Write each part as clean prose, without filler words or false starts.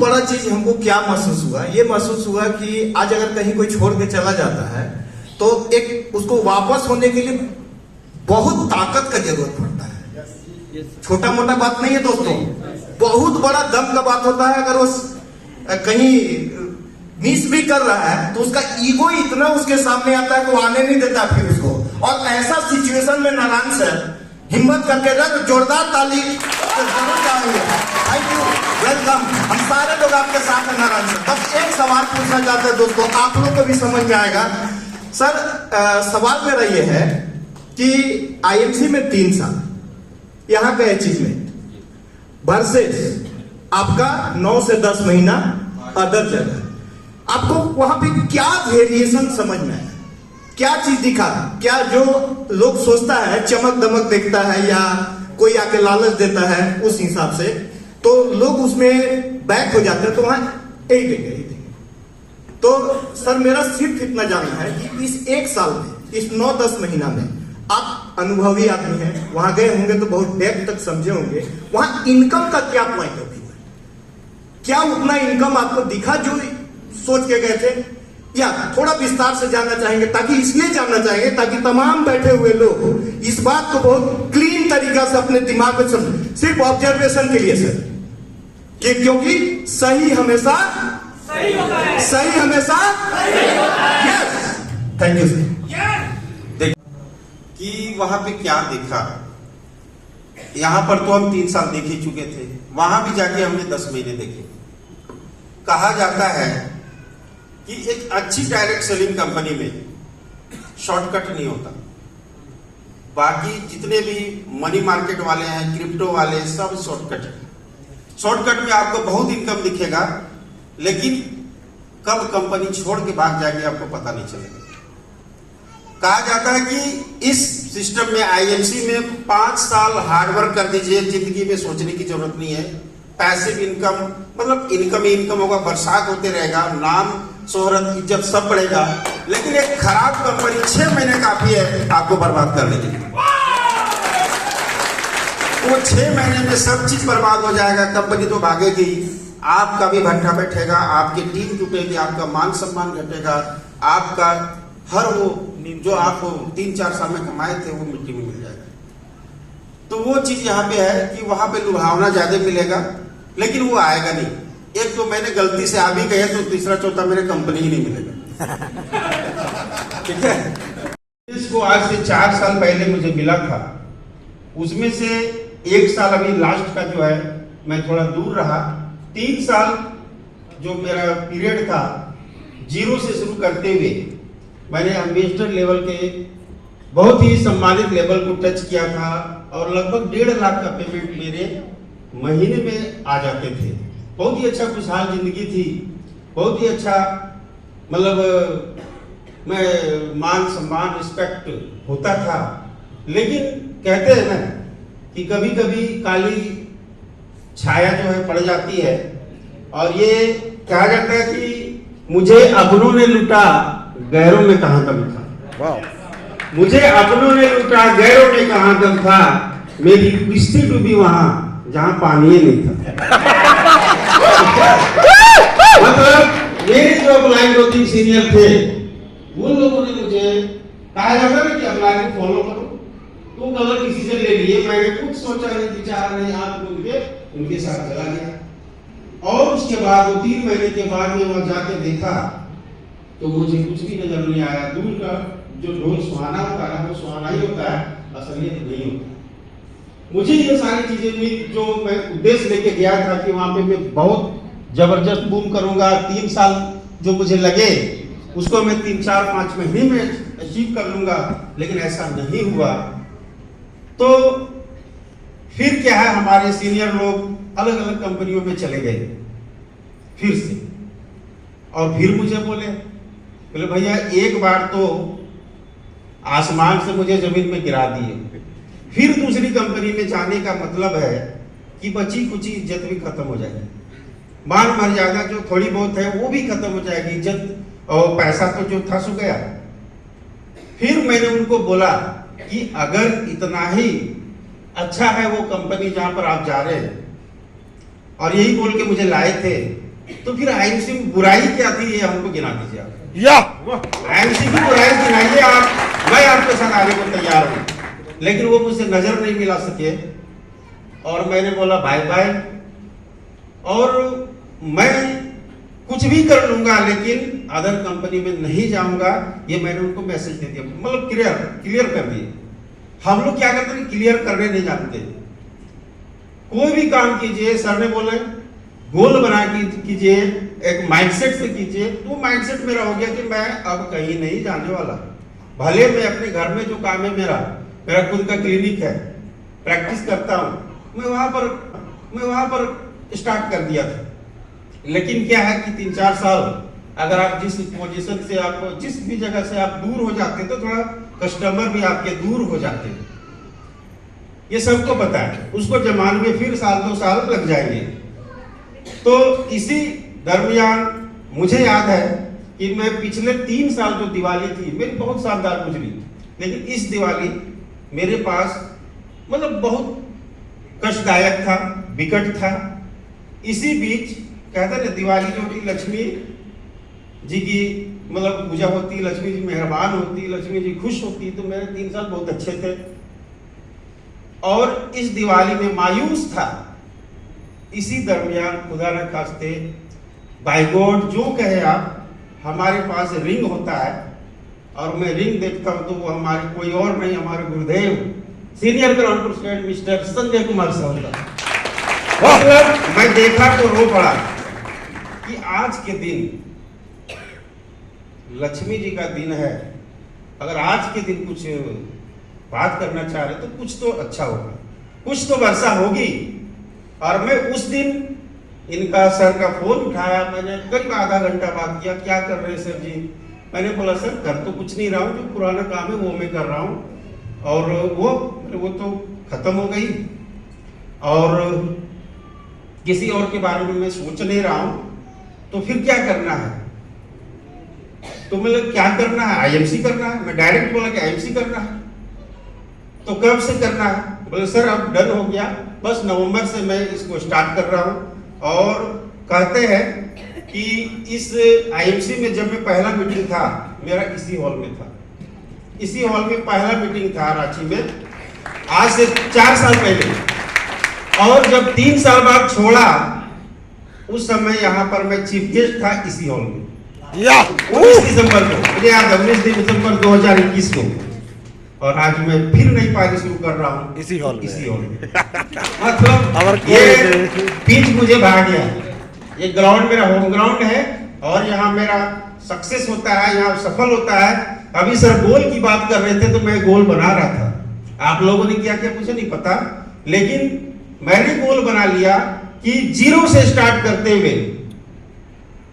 बड़ा चीज हमको क्या महसूस हुआ, ये महसूस हुआ कि आज अगर कहीं कोई छोड़ के चला जाता है तो एक उसको वापस होने के लिए बहुत ताकत का जरूरत पड़ता है। छोटा मोटा बात नहीं है दोस्तों, बहुत बड़ा दम का बात होता है। अगर वो कहीं मिस भी कर रहा है तो उसका ईगो इतना उसके सामने आता है कि वो आने नहीं देता फिर उसको। और ऐसा सिचुएशन में नारायण सर हिम्मत करके रख, जोरदार ताली जरूर जाएंगे। Thank you, welcome. हम सारे लोग आपके साथ हैं नारायण सर। बस एक सवाल पूछना चाहते हैं दोस्तों, आप लोग को भी समझ में आएगा। सर सवाल मेरा ये है कि आईएमसी में 3 साल यहाँ का अचीवमेंट वर्सेस आपका 9 से 10 महीना अदर जगह, आपको वहां पे क्या वेरिएशन समझ में आया, क्या चीज दिखा? क्या जो लोग सोचता है चमक दमक देखता है या कोई आके लालच देता है उस हिसाब से तो लोग उसमें बैक हो जाते हैं, तो वहां यही देंगे। तो सर मेरा सिर्फ इतना जानना है कि इस 1 साल में, इस 9-10 महीना में आप अनुभवी आदमी हैं, वहां गए होंगे तो बहुत डेप्थ तक समझे होंगे, वहां इनकम का क्या पॉइंट ऑफ व्यू है? क्या उतना इनकम आपको दिखा जो सोच के गए थे, या थोड़ा विस्तार से जानना चाहेंगे? ताकि इसलिए जानना चाहेंगे ताकि तमाम बैठे हुए लोग इस बात को बहुत क्लीन तरीका से अपने दिमाग में समझ, सिर्फ ऑब्जर्वेशन के लिए सर, कि क्योंकि सही हमेशा सही होता है, सही हमेशा सही होता है। Yes, thank you sir. कि वहां पे क्या देखा, यहां पर तो हम 3 साल देख ही चुके थे, वहां भी जाके हमने 10 महीने देखे। कहा जाता है कि एक अच्छी डायरेक्ट सेलिंग कंपनी में शॉर्टकट नहीं होता। बाकी जितने भी मनी मार्केट वाले हैं, क्रिप्टो वाले, सब शॉर्टकट है। शॉर्टकट में आपको बहुत इनकम दिखेगा, लेकिन कब कंपनी छोड़ के भाग जाएगी आपको पता नहीं चलेगा। कहा जाता है कि इस सिस्टम में, आईएमसी में 5 साल हार्डवर्क कर दीजिए, जिंदगी में सोचने की जरूरत नहीं है। पैसिव इनकम, मतलब इनकम ही इनकम होगा, बरसात होते रहेगा, नाम शोहरत इज्जत सब बढ़ेगा। लेकिन एक खराब कंपनी 6 महीने काफी है आपको बर्बाद करने के लिए। वो 6 महीने में सब चीज बर्बाद हो जाएगा, कंपनी तो भागेगी, आपका भी भट्ठा बैठेगा, आपकी टीम टूटेगी, आपका मान सम्मान घटेगा, आपका हर वो जो आप 3-4 साल में कमाए थे वो मिट्टी में मिल जाएगा। तो वो चीज यहाँ पे है कि वहां पे लुभावना ज्यादा मिलेगा, लेकिन वो आएगा नहीं। एक तो मैंने गलती से आ भी गए तो तीसरा चौथा मेरे कंपनी ही नहीं मिलेगा। ठीक है, इसको आज से 4 साल पहले मुझे मिला था, उसमें से 1 साल अभी लास्ट का जो है मैं थोड़ा दूर रहा। 3 साल जो मेरा पीरियड था, 0 से शुरू करते हुए मैंने एम्बेसडर लेवल के बहुत ही सम्मानित लेवल को टच किया था, और लगभग 1.5 लाख का पेमेंट मेरे महीने में आ जाते थे। बहुत ही अच्छा खुशहाल जिंदगी थी, बहुत ही अच्छा, मतलब मैं मान सम्मान रिस्पेक्ट होता था। लेकिन कहते हैं ना कि कभी कभी काली छाया जो है पड़ जाती है, और ये कहा जाता है कि मुझे अपनों ने लूटा, गैरों में कहां दम था। मुझे अपनों ने लूटा, गैरों में कहां दम था, मेरी किश्ती डूबी वहां जहां पानी नहीं था। मतलब मेरे जो अपलाइन 2-3 सीनियर थे, उन लोगों ने मुझे कहा जाता है कि अपलाइन को फॉलो करो, तुम अगर किसी से ले लिए, मैंने कुछ सोचा नहीं, विचार नहीं, हाथ मूंद के उनके साथ चला गया। और उसके बाद वो 3 महीने के बाद में वहां जाके देखा तो मुझे कुछ भी नजर नहीं आया। दूर का जो ढोल सुहाना होता है वो सुहाना ही होता है, असलियत नहीं होता। मुझे ये सारी चीजें भी जो मैं उद्देश्य लेके गया था कि वहां पे मैं बहुत जबरदस्त बूम करूंगा, 3 साल जो मुझे लगे उसको मैं 3-4-5 महीने में अचीव कर लूंगा, लेकिन ऐसा नहीं हुआ। तो फिर क्या है, हमारे सीनियर लोग अलग अलग कंपनियों में चले गए फिर से, और फिर मुझे बोले भैया एक बार तो आसमान से मुझे जमीन में गिरा दिए, फिर दूसरी कंपनी में जाने का मतलब है कि बची कुछ इज्जत भी खत्म हो जाएगी, मान मर्यादा जो थोड़ी बहुत है वो भी खत्म हो जाएगी, इज्जत और पैसा तो जो था सो गया। फिर मैंने उनको बोला कि अगर इतना ही अच्छा है वो कंपनी जहां पर आप जा रहे हैं, और यही बोल के मुझे लाए थे तो फिर आईएमसी में बुराई क्या थी ये हमको गिना दीजिए आप। या आईएमसी की बुराई गिनाइए आप, मैं आपके साथ आने को तैयार हूँ। लेकिन वो मुझसे नजर नहीं मिला सके और मैंने बोला बाय बाय, और मैं कुछ भी कर लूंगा लेकिन अदर कंपनी में नहीं जाऊंगा, ये मैंने उनको मैसेज दे दिया, मतलब क्लियर कर दिए। हम लोग क्या करते हैं, क्लियर करने नहीं जानते। कोई भी काम कीजिए, सर ने बोले गोल बना कीजिए, एक माइंडसेट से कीजिए। तो माइंडसेट मेरा हो गया कि मैं अब कहीं नहीं जाने वाला, भले मैं अपने घर में जो काम है मेरा खुद का क्लिनिक है, प्रैक्टिस करता हूं, मैं वहां पर स्टार्ट कर दिया था। लेकिन क्या है कि 3-4 साल अगर आप जिस पोजीशन से आप जिस भी जगह से आप दूर हो जाते तो थोड़ा कस्टमर भी आपके दूर हो जाते, ये सबको पता है। उसको जमाने में फिर 1-2 साल लग जाएंगे। तो इसी दरमियान मुझे याद है कि मैं पिछले 3 साल जो दिवाली थी मेरी बहुत शानदार गुजरी, लेकिन इस दिवाली मेरे पास मतलब बहुत कष्टदायक था, विकट था। इसी बीच कहते हैं दिवाली जो होती लक्ष्मी जी की मतलब पूजा होती, लक्ष्मी जी मेहरबान होती, लक्ष्मी जी खुश होती, तो मेरे 3 साल बहुत अच्छे थे। और इस दिवाली में मायूस था। इसी दरमियान खुदा न खास्ते बाय गॉड जो कहे आप, हमारे पास रिंग होता है और मैं रिंग देखता हूं तो वो हमारे कोई और नहीं, हमारे गुरुदेव senior ground president mister Sanjay Kumar साहब का। मतलब मैं देखा तो रो पड़ा कि आज के दिन लक्ष्मी जी का दिन है, अगर आज के दिन कुछ बात करना चाह रहे तो कुछ तो अच्छा होगा, कुछ तो वर्षा होगी। और मैं उस दिन इनका सर का फोन उठाया, मैंने करीब आधा घंटा बात किया, क्या कर रहे हैं सर जी। मैंने बोला सर कर तो कुछ नहीं रहा हूँ, जो पुराना काम है वो मैं कर रहा हूँ और वो तो खत्म हो गई और किसी और के बारे में मैं सोच नहीं रहा हूँ, तो फिर क्या करना है। तो मतलब क्या करना है, आईएमसी करना है। मैं डायरेक्ट बोला कि आईएमसी करना है। तो कब से करना है, बोले सर अब डन हो गया, बस नवंबर से मैं इसको स्टार्ट कर रहा हूँ। और कहते हैं कि इस आईएमसी में जब मैं पहला मीटिंग था मेरा इसी हॉल में था, इसी हॉल में पहला मीटिंग था रांची में, आज से 4 साल पहले। और जब 3 साल बाद छोड़ा उस समय यहाँ पर मैं चीफ गेस्ट था इसी हॉल में, 19 दिसंबर को, मुझे याद है 19 दिसंबर 2021 को। और आज मैं फिर नई पारी शुरू कर रहा हूँ इसी हॉल में। मतलब ये पिच मुझे भाग गया, ये ग्राउंड मेरा होम ग्राउंड है और यहाँ मेरा सक्सेस होता है, यहाँ सफल होता है। अभी सर गोल की बात कर रहे थे तो मैं गोल बना रहा था, आप लोगों ने क्या किया मुझे नहीं पता, लेकिन मैंने गोल बना लिया कि 0 से स्टार्ट करते हुए,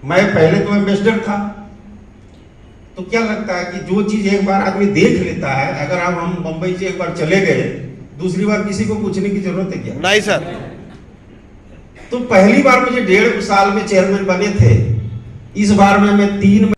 मैं पहले तो एम्बेसडर था। तो क्या लगता है कि जो चीज एक बार आदमी देख लेता है, अगर हम मुंबई से एक बार चले गए दूसरी बार किसी को पूछने की जरूरत है क्या? नहीं सर। तो पहली बार मुझे 1.5 साल में चेयरमैन बने थे, इस बार में मैं 3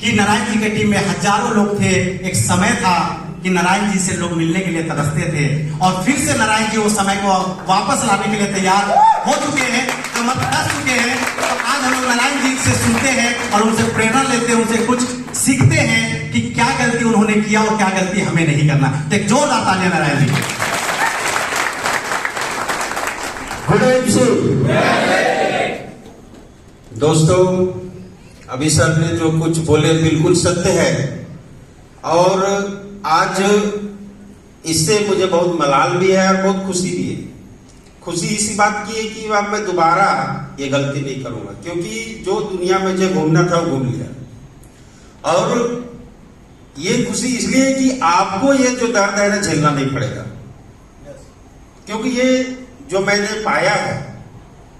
कि नारायण जी की टीम में हजारों लोग थे। एक समय था कि नारायण जी से लोग मिलने के लिए तरसते थे और फिर से नारायण जी वो समय को वापस लाने के लिए तैयार हो चुके हैं, कमर कस चुके हैं। तो आज हम लोग नारायण जी से सुनते हैं और उनसे प्रेरणा लेते हैं, उनसे कुछ सीखते हैं कि क्या गलती उन्होंने किया और क्या गलती हमें नहीं करना। तो एक जोरदार तालियां नारायण जी। दोस्तों अभी सर ने जो कुछ बोले बिल्कुल सत्य है और आज इससे मुझे बहुत मलाल भी है और बहुत खुशी भी है। खुशी इसी बात की है कि अब मैं दोबारा ये गलती नहीं करूंगा, क्योंकि जो दुनिया में जो घूमना था वो घूम लिया। और ये खुशी इसलिए कि आपको ये जो दर्द है ना झेलना नहीं पड़ेगा, क्योंकि ये जो मैंने पाया है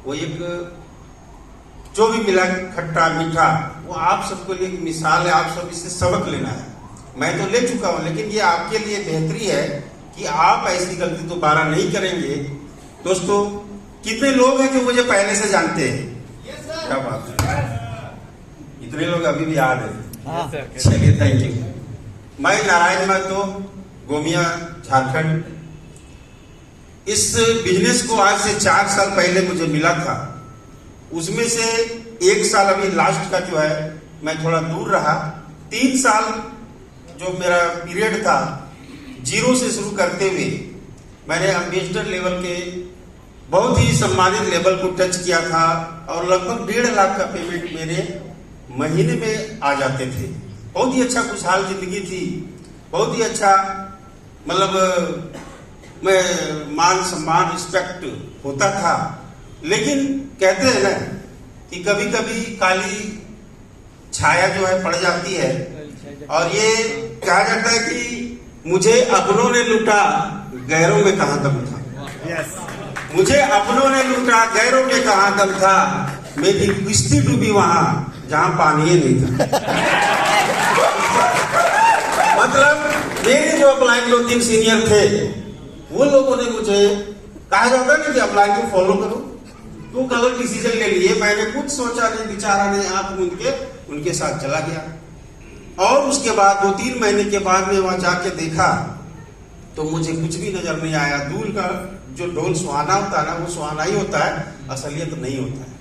वो एक जो भी मिला खट्टा मीठा वो आप सबके लिए एक मिसाल है, आप सब इससे सबक लेना है। मैं तो ले चुका हूं, लेकिन ये आपके लिए बेहतरी है कि आप ऐसी गलती दोबारा नहीं करेंगे। दोस्तों कितने लोग हैं जो मुझे पहले से जानते हैं? क्या बात है, इतने लोग अभी भी याद है। चलिए थैंक यू। मैं नारायण महतो, गोमिया, झारखंड। इस बिजनेस को आज से 4 साल पहले मुझे मिला था उसमें से 1 साल अभी लास्ट का जो है मैं थोड़ा दूर रहा। 3 साल जो मेरा पीरियड था, 0 से शुरू करते हुए मैंने एम्बेसडर लेवल के बहुत ही सम्मानित लेवल को टच किया था और लगभग 1.5 लाख का पेमेंट मेरे महीने में आ जाते थे। बहुत ही अच्छा खुशहाल जिंदगी थी, बहुत ही अच्छा, मतलब मैं मान सम्मान रिस्पेक्ट होता था। लेकिन कहते हैं ना कि कभी कभी काली छाया जो है पड़ जाती है, और ये कहा जाता है कि मुझे अपनों ने लूटा, गैरों में कहां दम था। मुझे अपनों ने लूटा, गैरों में कहां दम था, मेरी किश्ती डूबी वहां जहां पानी ही नहीं था। मतलब मेरे जो अपलाइन 2-3 सीनियर थे, वो लोगों ने मुझे, कहा जाता है ना कि अपलाइन को फॉलो करो, तो गलत डिसीजन ले लिए। मैंने कुछ सोचा नहीं, विचारा नहीं, आंख मूंद के उनके साथ चला गया। और उसके बाद 2-3 महीने के बाद में वहां जाके देखा तो मुझे कुछ भी नजर नहीं आया। दूर का जो ढोल सुहाना होता है ना, वो सुहाना ही होता है, असलियत नहीं होता है।